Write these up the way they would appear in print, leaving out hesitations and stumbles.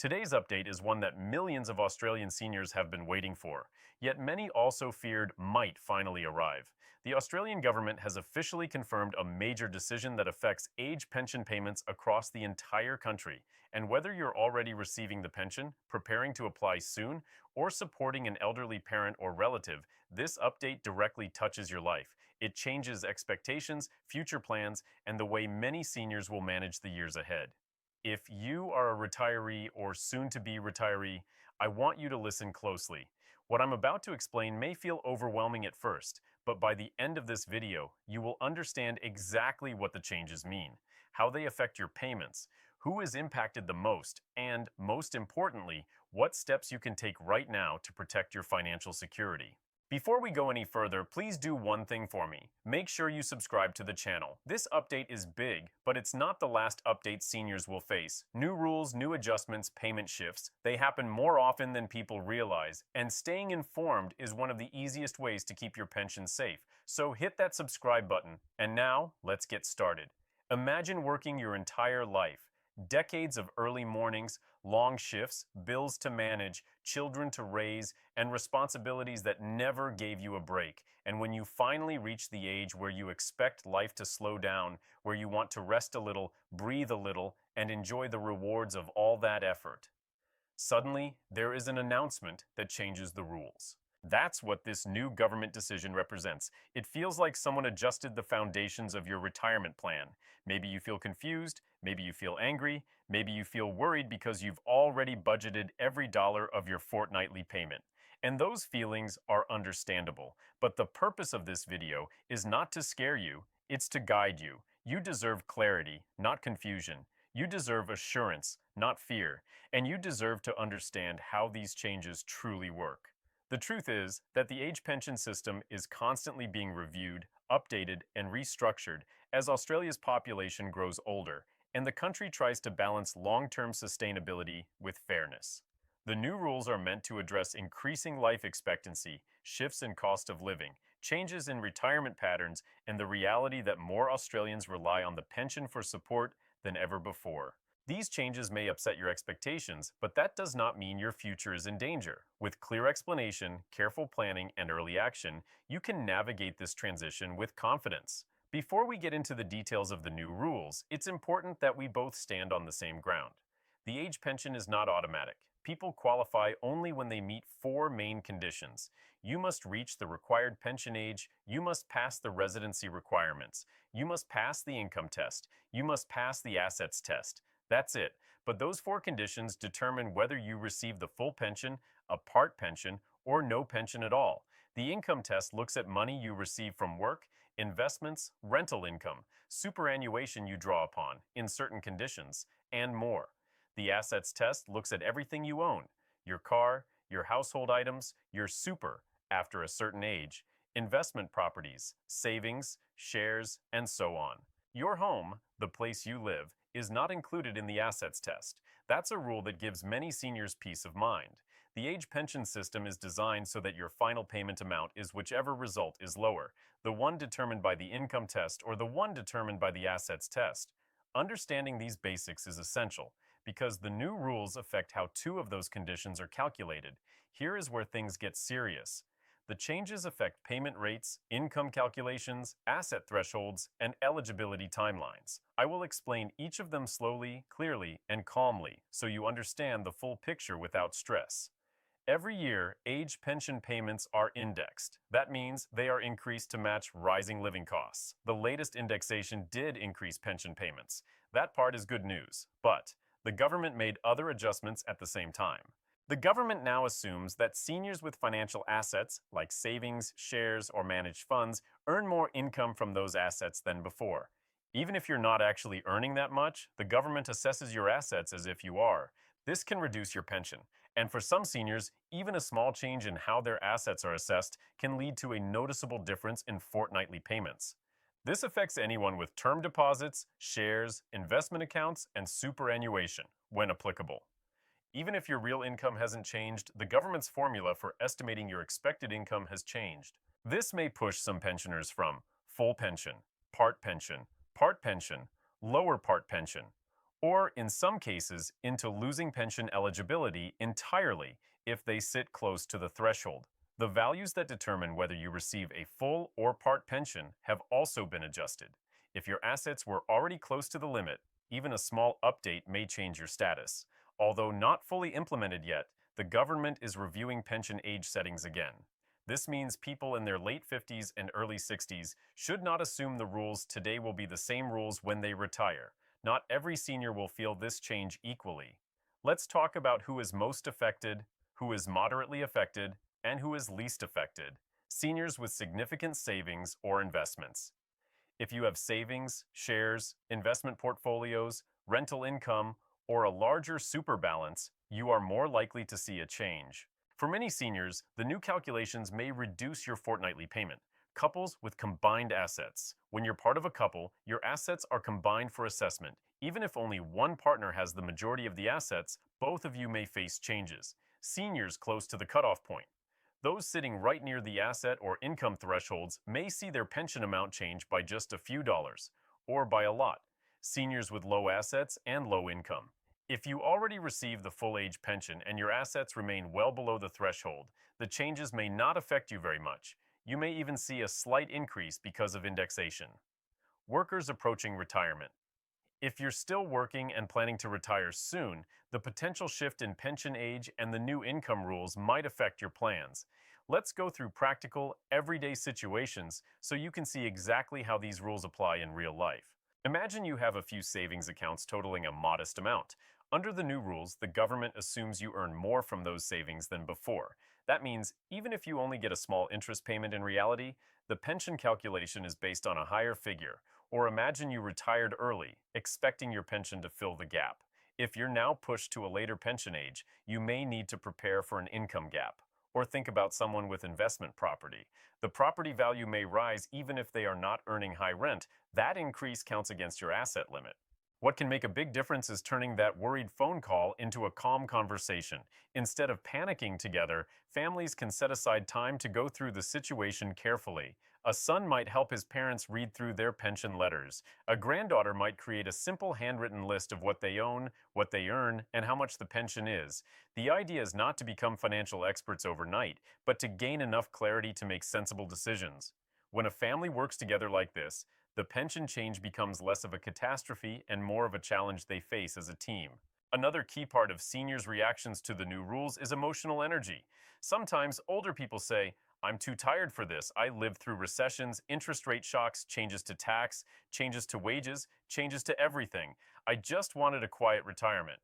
Today's update is one that millions of Australian seniors have been waiting for, yet many also feared might finally arrive. The Australian government has officially confirmed a major decision that affects age pension payments across the entire country. And whether you're already receiving the pension, preparing to apply soon, or supporting an elderly parent or relative, this update directly touches your life. It changes expectations, future plans, and the way many seniors will manage the years ahead. If you are a retiree or soon to be retiree, I want you to listen closely. What I'm about to explain may feel overwhelming at first, but by the end of this video, you will understand exactly what the changes mean, how they affect your payments, who is impacted the most, and most importantly, what steps you can take right now to protect your financial security. Before we go any further, please do one thing for me. Make sure you subscribe to the channel. This update is big, but it's not the last update seniors will face. New rules, new adjustments, payment shifts, they happen more often than people realize, and staying informed is one of the easiest ways to keep your pension safe. So hit that subscribe button. And now, let's get started. Imagine working your entire life. Decades of early mornings, long shifts, bills to manage, children to raise, and responsibilities that never gave you a break. And when you finally reach the age where you expect life to slow down, where you want to rest a little, breathe a little, and enjoy the rewards of all that effort, suddenly there is an announcement that changes the rules. That's what this new government decision represents. It feels like someone adjusted the foundations of your retirement plan. Maybe you feel confused, maybe you feel angry, maybe you feel worried because you've already budgeted every dollar of your fortnightly payment. And those feelings are understandable. But the purpose of this video is not to scare you, it's to guide you. You deserve clarity, not confusion. You deserve assurance, not fear. And you deserve to understand how these changes truly work. The truth is that the age pension system is constantly being reviewed, updated, and restructured as Australia's population grows older, and the country tries to balance long-term sustainability with fairness. The new rules are meant to address increasing life expectancy, shifts in cost of living, changes in retirement patterns, and the reality that more Australians rely on the pension for support than ever before. These changes may upset your expectations, but that does not mean your future is in danger. With clear explanation, careful planning, and early action, you can navigate this transition with confidence. Before we get into the details of the new rules, it's important that we both stand on the same ground. The age pension is not automatic. People qualify only when they meet four main conditions. You must reach the required pension age, you must pass the residency requirements, you must pass the income test, you must pass the assets test. That's it. But those four conditions determine whether you receive the full pension, a part pension, or no pension at all. The income test looks at money you receive from work, investments, rental income, superannuation you draw upon in certain conditions, and more. The assets test looks at everything you own, your car, your household items, your super after a certain age, investment properties, savings, shares, and so on. Your home, the place you live, is not included in the assets test. That's a rule that gives many seniors peace of mind. The age pension system is designed so that your final payment amount is whichever result is lower, the one determined by the income test or the one determined by the assets test. Understanding these basics is essential because the new rules affect how two of those conditions are calculated. Here is where things get serious. The changes affect payment rates, income calculations, asset thresholds, and eligibility timelines. I will explain each of them slowly, clearly, and calmly so you understand the full picture without stress. Every year, age pension payments are indexed. That means they are increased to match rising living costs. The latest indexation did increase pension payments. That part is good news, but the government made other adjustments at the same time. The government now assumes that seniors with financial assets, like savings, shares, or managed funds, earn more income from those assets than before. Even if you're not actually earning that much, the government assesses your assets as if you are. This can reduce your pension. And for some seniors, even a small change in how their assets are assessed can lead to a noticeable difference in fortnightly payments. This affects anyone with term deposits, shares, investment accounts, and superannuation, when applicable. Even if your real income hasn't changed, the government's formula for estimating your expected income has changed. This may push some pensioners from full pension, part pension, lower part pension, or in some cases, into losing pension eligibility entirely if they sit close to the threshold. The values that determine whether you receive a full or part pension have also been adjusted. If your assets were already close to the limit, even a small update may change your status. Although not fully implemented yet, the government is reviewing pension age settings again. This means people in their late 50s and early 60s should not assume the rules today will be the same rules when they retire. Not every senior will feel this change equally. Let's talk about who is most affected, who is moderately affected, and who is least affected. Seniors with significant savings or investments. If you have savings, shares, investment portfolios, rental income, or a larger super balance, you are more likely to see a change. For many seniors, the new calculations may reduce your fortnightly payment. Couples with combined assets. When you're part of a couple, your assets are combined for assessment. Even if only one partner has the majority of the assets, both of you may face changes. Seniors close to the cutoff point. Those sitting right near the asset or income thresholds may see their pension amount change by just a few dollars, or by a lot. Seniors with low assets and low income. If you already receive the full age pension and your assets remain well below the threshold, the changes may not affect you very much. You may even see a slight increase because of indexation. Workers approaching retirement. If you're still working and planning to retire soon, the potential shift in pension age and the new income rules might affect your plans. Let's go through practical, everyday situations so you can see exactly how these rules apply in real life. Imagine you have a few savings accounts totaling a modest amount. Under the new rules, the government assumes you earn more from those savings than before. That means even if you only get a small interest payment in reality, the pension calculation is based on a higher figure. Or imagine you retired early, expecting your pension to fill the gap. If you're now pushed to a later pension age, you may need to prepare for an income gap. Or think about someone with investment property. The property value may rise even if they are not earning high rent. That increase counts against your asset limit. What can make a big difference is turning that worried phone call into a calm conversation. Instead of panicking together, families can set aside time to go through the situation carefully. A son might help his parents read through their pension letters. A granddaughter might create a simple handwritten list of what they own, what they earn, and how much the pension is. The idea is not to become financial experts overnight, but to gain enough clarity to make sensible decisions. When a family works together like this, the pension change becomes less of a catastrophe and more of a challenge they face as a team. Another key part of seniors' reactions to the new rules is emotional energy. Sometimes older people say, "I'm too tired for this. I lived through recessions, interest rate shocks, changes to tax, changes to wages, changes to everything. I just wanted a quiet retirement."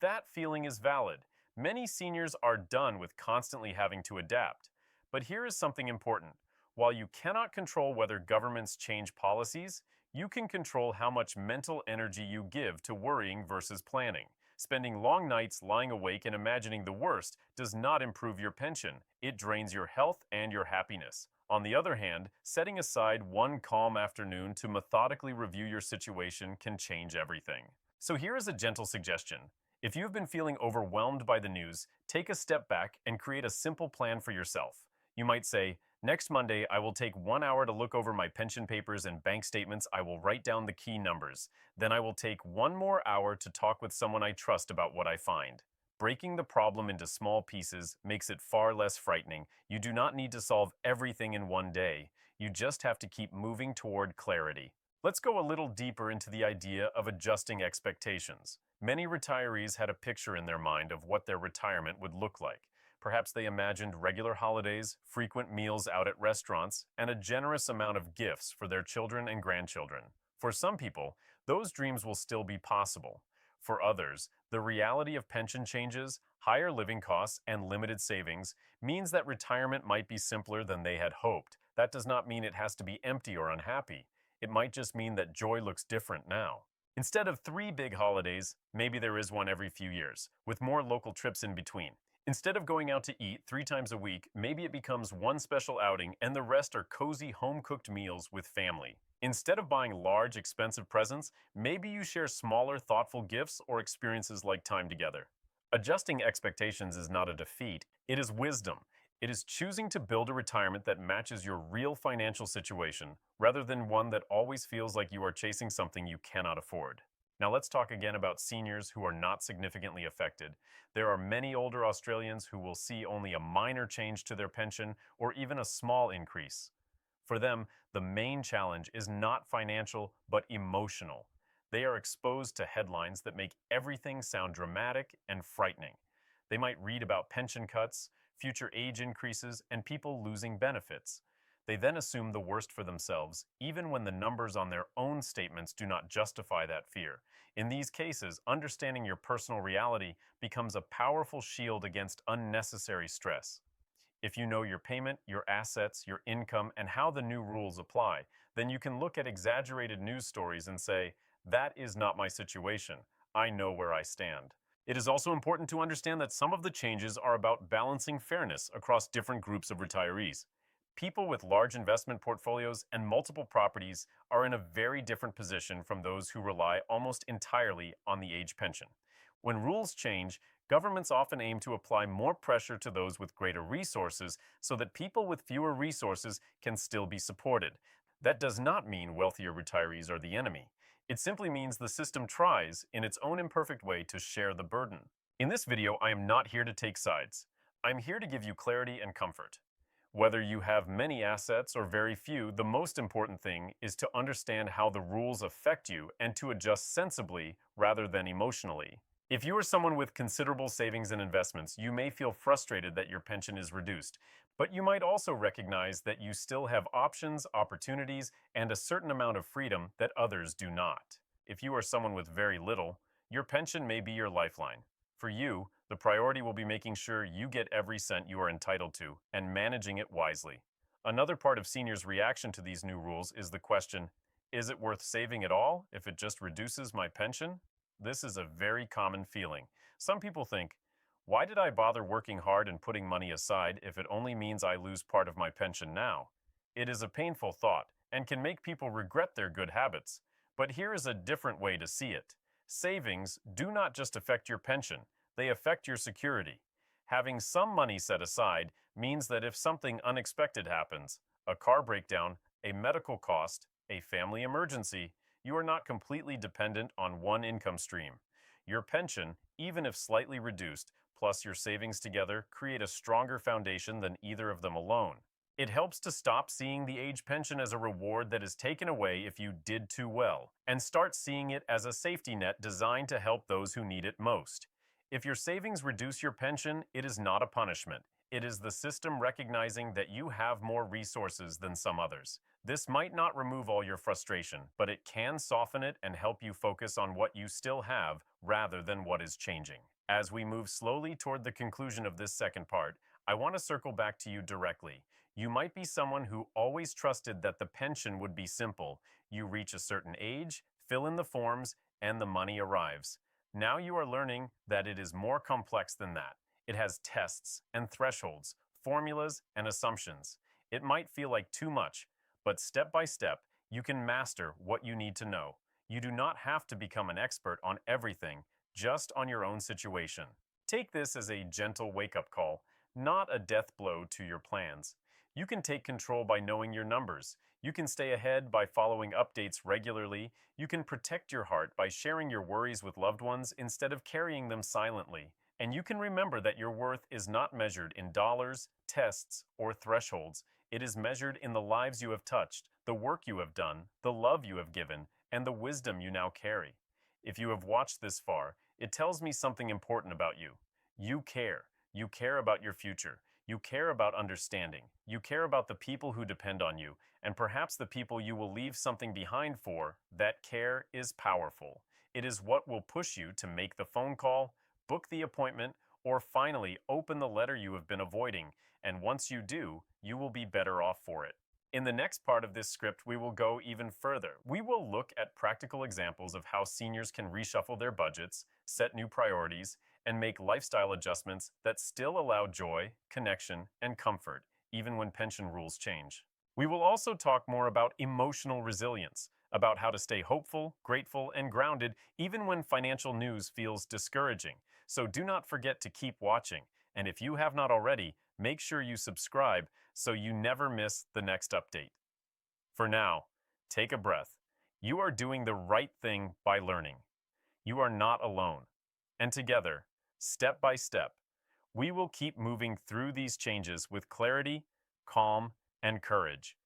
That feeling is valid. Many seniors are done with constantly having to adapt. But here is something important. While you cannot control whether governments change policies, you can control how much mental energy you give to worrying versus planning. Spending long nights lying awake and imagining the worst does not improve your pension. It drains your health and your happiness. On the other hand, setting aside one calm afternoon to methodically review your situation can change everything. So here is a gentle suggestion. If you've been feeling overwhelmed by the news, take a step back and create a simple plan for yourself. You might say, "Next Monday, I will take 1 hour to look over my pension papers and bank statements. I will write down the key numbers. Then I will take 1 more hour to talk with someone I trust about what I find." Breaking the problem into small pieces makes it far less frightening. You do not need to solve everything in one day. You just have to keep moving toward clarity. Let's go a little deeper into the idea of adjusting expectations. Many retirees had a picture in their mind of what their retirement would look like. Perhaps they imagined regular holidays, frequent meals out at restaurants, and a generous amount of gifts for their children and grandchildren. For some people, those dreams will still be possible. For others, the reality of pension changes, higher living costs, and limited savings means that retirement might be simpler than they had hoped. That does not mean it has to be empty or unhappy. It might just mean that joy looks different now. Instead of 3 big holidays, maybe there is one every few years, with more local trips in between. Instead of going out to eat 3 times a week, maybe it becomes one special outing and the rest are cozy home-cooked meals with family. Instead of buying large, expensive presents, maybe you share smaller, thoughtful gifts or experiences like time together. Adjusting expectations is not a defeat, it is wisdom. It is choosing to build a retirement that matches your real financial situation, rather than one that always feels like you are chasing something you cannot afford. Now let's talk again about seniors who are not significantly affected. There are many older Australians who will see only a minor change to their pension or even a small increase. For them, the main challenge is not financial but emotional. They are exposed to headlines that make everything sound dramatic and frightening. They might read about pension cuts, future age increases, and people losing benefits. They then assume the worst for themselves, even when the numbers on their own statements do not justify that fear. In these cases, understanding your personal reality becomes a powerful shield against unnecessary stress. If you know your payment, your assets, your income, and how the new rules apply, then you can look at exaggerated news stories and say, that is not my situation. I know where I stand. It is also important to understand that some of the changes are about balancing fairness across different groups of retirees. People with large investment portfolios and multiple properties are in a very different position from those who rely almost entirely on the age pension. When rules change, governments often aim to apply more pressure to those with greater resources so that people with fewer resources can still be supported. That does not mean wealthier retirees are the enemy. It simply means the system tries, in its own imperfect way, to share the burden. In this video, I am not here to take sides. I'm here to give you clarity and comfort. Whether you have many assets or very few, the most important thing is to understand how the rules affect you and to adjust sensibly rather than emotionally. If you are someone with considerable savings and investments, you may feel frustrated that your pension is reduced, but you might also recognize that you still have options, opportunities, and a certain amount of freedom that others do not. If you are someone with very little, your pension may be your lifeline. For you, the priority will be making sure you get every cent you are entitled to and managing it wisely. Another part of seniors' reaction to these new rules is the question, is it worth saving at all if it just reduces my pension? This is a very common feeling. Some people think, why did I bother working hard and putting money aside if it only means I lose part of my pension now? It is a painful thought and can make people regret their good habits. But here is a different way to see it. Savings do not just affect your pension, they affect your security. Having some money set aside means that if something unexpected happens, a car breakdown, a medical cost, a family emergency, you are not completely dependent on one income stream. Your pension, even if slightly reduced, plus your savings together create a stronger foundation than either of them alone. It helps to stop seeing the age pension as a reward that is taken away if you did too well, and start seeing it as a safety net designed to help those who need it most. If your savings reduce your pension, it is not a punishment. It is the system recognizing that you have more resources than some others. This might not remove all your frustration, but it can soften it and help you focus on what you still have rather than what is changing. As we move slowly toward the conclusion of this second part, I want to circle back to you directly. You might be someone who always trusted that the pension would be simple. You reach a certain age, fill in the forms, and the money arrives. Now you are learning that it is more complex than that. It has tests and thresholds, formulas and assumptions. It might feel like too much, but step by step, you can master what you need to know. You do not have to become an expert on everything, just on your own situation. Take this as a gentle wake-up call, not a death blow to your plans. You can take control by knowing your numbers. You can stay ahead by following updates regularly. You can protect your heart by sharing your worries with loved ones instead of carrying them silently. And you can remember that your worth is not measured in dollars, tests, or thresholds. It is measured in the lives you have touched, the work you have done, the love you have given, and the wisdom you now carry. If you have watched this far, it tells me something important about you. You care. You care about your future. You care about understanding. You care about the people who depend on you, and perhaps the people you will leave something behind for. That care is powerful. It is what will push you to make the phone call, book the appointment, or finally open the letter you have been avoiding, and once you do, you will be better off for it. In the next part of this script, we will go even further. We will look at practical examples of how seniors can reshuffle their budgets, set new priorities, and make lifestyle adjustments that still allow joy, connection, and comfort, even when pension rules change. We will also talk more about emotional resilience, about how to stay hopeful, grateful, and grounded even when financial news feels discouraging. So do not forget to keep watching, and if you have not already, make sure you subscribe so you never miss the next update. For now, take a breath. You are doing the right thing by learning. You are not alone. And together, step by step, we will keep moving through these changes with clarity, calm, and courage.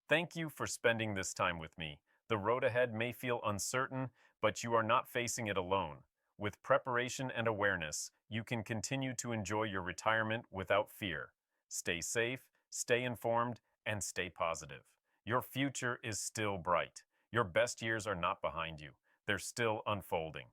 Thank you for spending this time with me. The road ahead may feel uncertain, but you are not facing it alone. With preparation and awareness, you can continue to enjoy your retirement without fear. Stay safe, stay informed, and stay positive. Your future is still bright. Your best years are not behind you. They're still unfolding.